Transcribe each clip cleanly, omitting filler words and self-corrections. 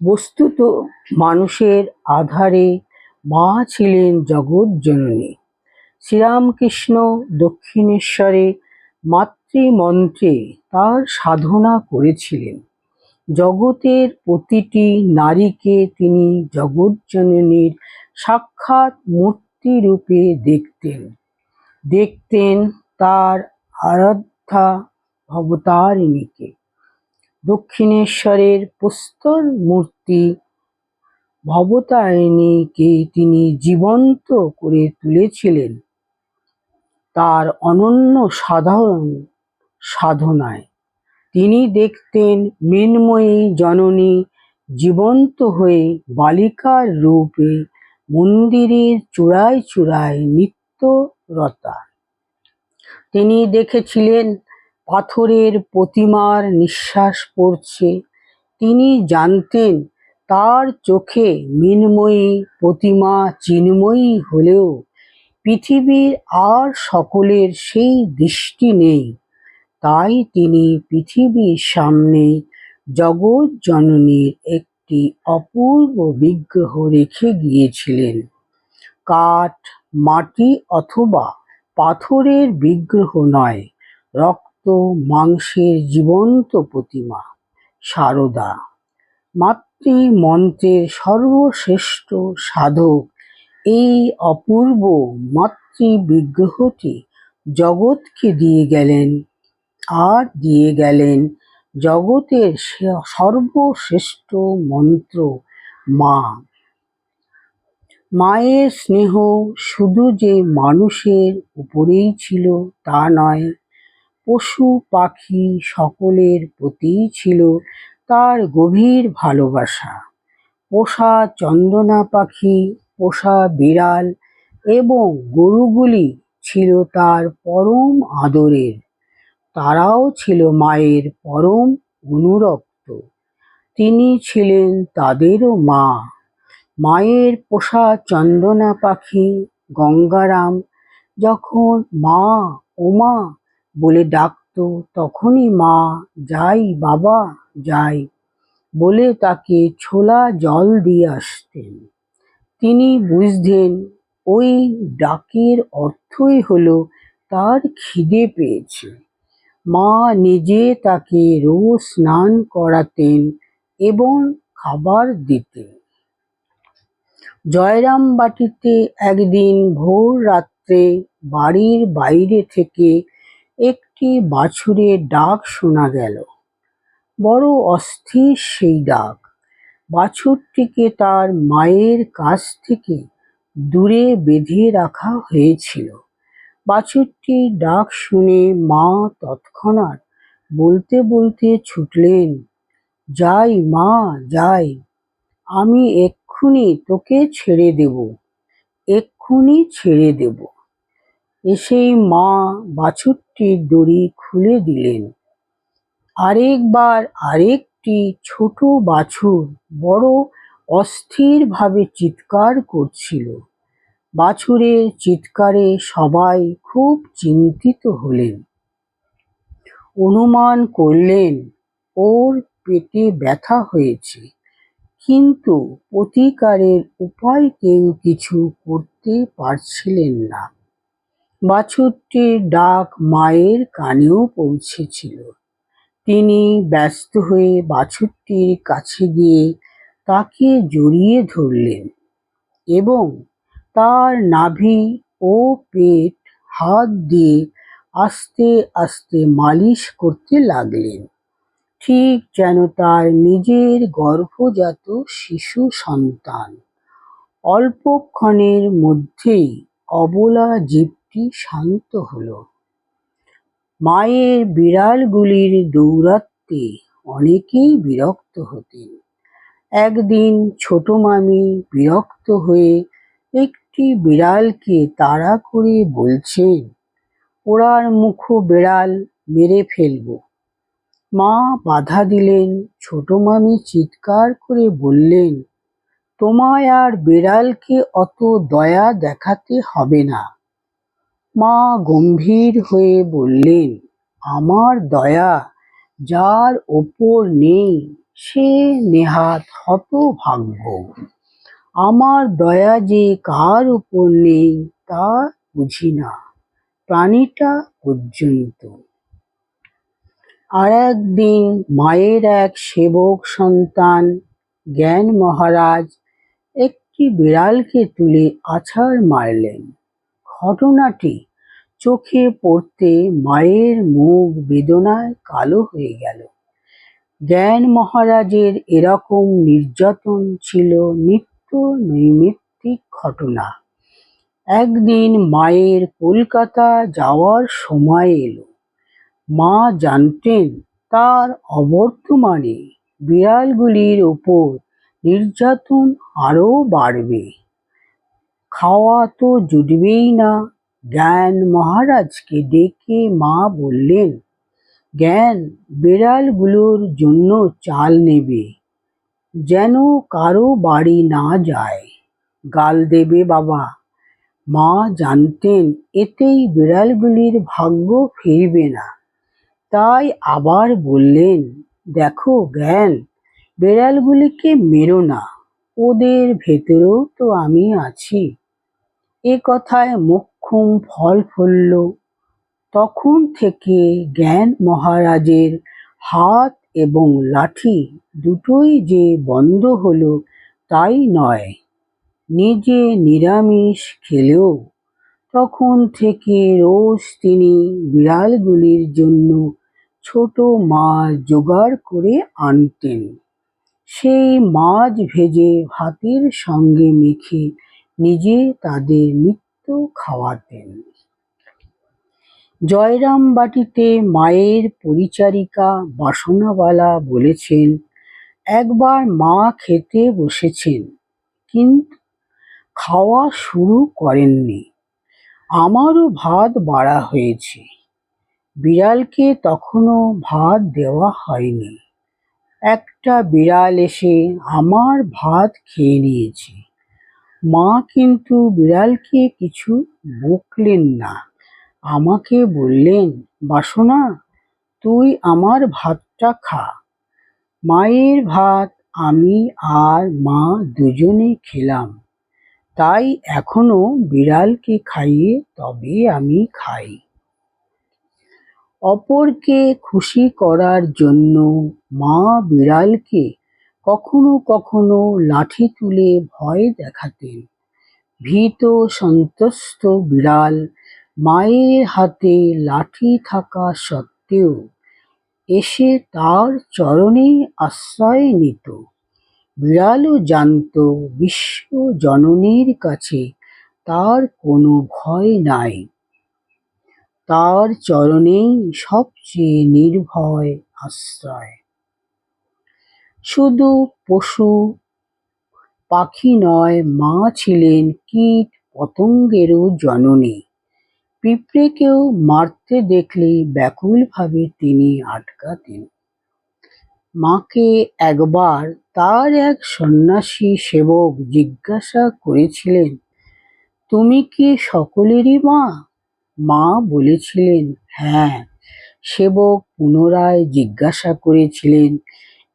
বস্তুত মানুষের আধারে মা ছিলেন জগৎজননী। শ্রীরামকৃষ্ণ দক্ষিণেশ্বরে মাতৃমন্ত্রে তার সাধনা করেছিলেন। জগতের প্রতিটি নারীকে তিনি জগৎজননীর সাক্ষাৎ মূর্তিরূপে দেখতেন তার আরাধ্যা ভবতারিণীকে। দক্ষিণেশ্বরের প্রস্তর মূর্তি ভবতারিণীকে তিনি জীবন্ত করে তুলেছিলেন তার অনন্য সাধনায়। তিনি দেখতেন মৃন্ময়ী জননী জীবন্ত হয়ে বালিকার রূপে মন্দিরের চূড়ায় চূড়ায় নিত্যরতা। তিনি দেখেছিলেন পাথরের প্রতিমার নিঃশ্বাস পড়ছে। তিনি জানতেন তার চোখে মৃন্ময়ী প্রতিমা চিন্ময়ী হলেও পৃথিবীর আর সকলের সেই দৃষ্টি নেই। তাই তিনি পৃথিবীর সামনে জগৎজননীর একটি অপূর্ব বিগ্রহ রেখে গিয়েছিলেন। কাঠ, মাটি অথবা পাথরের বিগ্রহ নয়, রক্ত মাংসের জীবন্ত প্রতিমা সারদা। মাতৃমন্ত্রের সর্বশ্রেষ্ঠ সাধক এই অপূর্ব মাতৃবিগ্রহটি জগৎকে দিয়ে গেলেন, আর দিয়ে গেলেন জগতের সর্বশ্রেষ্ঠ মন্ত্র মা। মায়ের স্নেহ শুধু যে মানুষের উপরেই ছিল তা নয়, পশু পাখি সকলের প্রতিই ছিল তার গভীর ভালোবাসা। পোষা চন্দনা পাখি, পোষা বিড়াল এবং গরুগুলি ছিল তার পরম আদরের। তারাও ছিল মায়ের পরম অনুরক্ত। তিনি ছিলেন তাদেরও মা। মায়ের পোষা চন্দনা পাখি গঙ্গারাম যখন মা ওমা বলে ডাকত, তখনই মা যাই বাবা যাই বলে তাকে ছোলা জল দিয়ে আসতেন। তিনি বুঝতেন ওই ডাকের অর্থই হলো তার খিদে পেয়েছে। মা নিজে তাকে রোজ স্নান করাতেন এবং খাবার দিতেন। জয়রামবাটিতে একদিন ভোর রাত্রে বাড়ির বাইরে থেকে একটি বাছুরের ডাক শোনা গেল। বড় অস্থির সেই ডাক। বাছুরটিকে তার মায়ের কাছ থেকে দূরে বেঁধে রাখা হয়েছিল। বাছুরটির ডাক শুনে মা তৎক্ষণাৎ বলতে বলতে ছুটলেন, যাই মা যাই, আমি এক্ষুনি তোকে ছেড়ে দেব, এক্ষুনি ছেড়ে দেব। এসেই মা বাছুরটির দড়ি খুলে দিলেন। আরেকবার আরেকটি ছোট বাছুর বড় অস্থিরভাবে চিৎকার করছিল। বাছুরের চিৎকারে সবাই খুব চিন্তিত হলেন। অনুমান করলেন ওর পেটে ব্যথা হয়েছে, কিন্তু প্রতিকারের উপায় কেউ কিছু করতে পারছিলেন না। বাছুরটির ডাক মায়ের কানেও পৌঁছেছিল। তিনি ব্যস্ত হয়ে বাছুরটির কাছে গিয়ে তাকে জড়িয়ে ধরলেন এবং তার নাভি ও পেট হাত দিয়ে আস্তে আস্তে মালিশ করতে লাগলেন, ঠিক যেন তার নিজের গর্ভজাত শিশু সন্তান। অল্পক্ষণের মধ্যেই অবলা জীবটি শান্ত হলো। মায়ের বিড়ালগুলির দৌরাত্ম্যে অনেকেই বিরক্ত হতেন। একদিন ছোট মামি বিরক্ত হয়ে একটি বিড়ালকে তাড়া করে বলছেন, পোড়ার মুখো বিড়াল, মেরে ফেলব। মা বাধা দিলেন। ছোট মামি চিৎকার করে বললেন, তোমায় আর বিড়ালকে অত দয়া দেখাতে হবে না। মা গম্ভীর হয়ে বললেন, আমার দয়া যার ওপর নেই সে নেহাত হতভাগ্য। আমার দয়া যে কার উপর নেই তা বুঝি না প্রাণীটা পর্যন্ত। আর একদিন মায়ের এক সেবক সন্তান জ্ঞান মহারাজ একটি বিড়ালকে তুলে আছাড় মারলেন। ঘটনাটি চোখে পড়তে মায়ের মুখ বেদনায় কালো হয়ে গেল। জ্ঞান মহারাজের এরকম নির্যাতন ছিল নিত্য নৈমিত্তিক ঘটনা। একদিন মায়ের কলকাতা যাওয়ার সময় এলো। মা জানতেন তার অবর্তমানে বিড়ালগুলির ওপর নির্যাতন আরো বাড়বে। খাওয়া তো জুটবেই না। জ্ঞান মহারাজকে ডেকে মা বললেন, জ্ঞান, বিড়ালগুলোর জন্য চাল নেবে, যেন কারো বাড়ি না যায়। গাল দেবে বাবা। মা জানতেন এতেই বিড়ালগুলির ভাগ্য ফিরবে না। তাই আবার বললেন, দেখো জ্ঞান, বিড়ালগুলিকে মেরো না, ওদের ভেতরেও তো আমি আছি। এ কথায় মোক্ষম ফল ফলল। তখন থেকে জ্ঞান মহারাজের হাত এবং লাঠি দুটোই যে বন্ধ হলো তাই নয়, নিজে নিরামিষ খেলেও তখন থেকে রোজ তিনি বিড়ালগুলির জন্য ছোট মাছ জোগাড় করে আনতেন। সেই মাছ ভেজে ভাতের সঙ্গে মেখে নিজে তাদের নিত্য খাওয়াতেন। জয়রামবাটিতে মায়ের পরিচারিকা বাসনাবালা বলেছেন, একবার মা খেতে বসেছেন, কিন্তু খাওয়া শুরু করেননি। আমারও ভাত বাড়া হয়েছে। বিড়ালকে তখনও ভাত দেওয়া হয়নি। একটা বিড়াল এসে আমার ভাত খেয়ে নিয়েছে। মা কিন্তু বিড়ালকে কিছু বকলেন না। আমাকে বললেন, বাসনা, তুই আমার ভাতটা খা। মায়ের ভাত আমি আর মা দুজনে খেলাম। তাই এখনো বিড়ালকে খাইয়ে তবে আমি খাই। অপরকে খুশি করার জন্য মা বিড়ালকে কখনো কখনো লাঠি তুলে ভয় দেখাতেন। ভীত সন্ত্রস্ত বিড়াল মায়ের হাতে লাঠি থাকা সত্ত্বেও এসে তার চরণে আশ্রয় নিত। বিড়ালও জানত বিশ্ব জননীর কাছে তার কোনো ভয় নাই। তার চরণেই সবচেয়ে নির্ভয় আশ্রয়। শুধু পশু পাখি নয়, মা ছিলেন কীট পতঙ্গেরও জননী। পিঁপড়েকেও মারতে দেখলে ব্যাকুলভাবে তিনি আটকাতেন। মাকে একবার তার এক সন্ন্যাসী সেবক জিজ্ঞাসা করেছিলেন, তুমি কি সকলেরই মা? মা বলেছিলেন, হ্যাঁ। সেবক পুনরায় জিজ্ঞাসা করেছিলেন,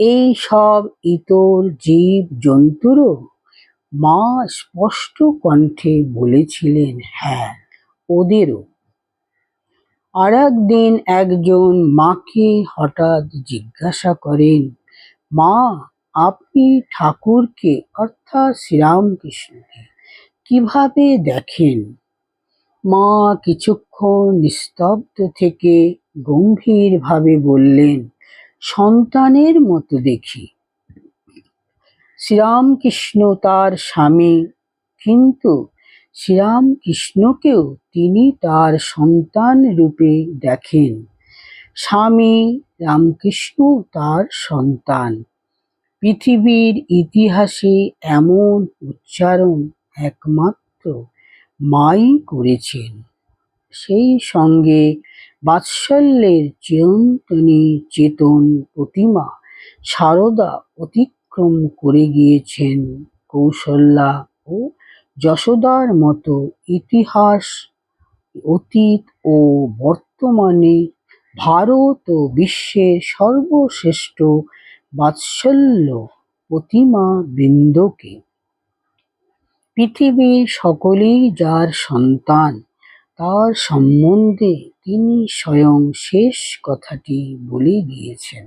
এই সব ইতর জীব জন্তুরও? মা স্পষ্ট কণ্ঠে বলেছিলেন, হ্যাঁ, ওদেরও। আর একদিন একজন মাকে হঠাৎ জিজ্ঞাসা করেন, মা, আপনি ঠাকুরকে অর্থাৎ শ্রীরামকৃষ্ণকে কিভাবে দেখেন? মা কিছুক্ষণ নিস্তব্ধ থেকে গম্ভীরভাবে বললেন, সন্তানের মতো দেখি। শ্রীরামকৃষ্ণ তার স্বামী, কিন্তু শ্রীরামকৃষ্ণকেও তিনি তার সন্তান রূপে দেখেন। স্বামী রামকৃষ্ণ তার সন্তান। পৃথিবীর ইতিহাসে এমন উচ্চারণ একমাত্র মাই করেছেন। সেই সঙ্গে বাৎসল্যের চিরন্তনী চেতন প্রতিমা সারদা অতিক্রম করে গিয়েছেন কৌশল্যা ও যশোদার মতো ইতিহাস। অতীত ও বর্তমানে ভারত ও বিশ্বের সর্বশ্রেষ্ঠ বাৎসল্য প্রতিমা বৃন্দকে। পৃথিবীর সকলেই যার সন্তান, তার সম্বন্ধে তিনি স্বয়ং শেষ কথাটি বলে গিয়েছেন।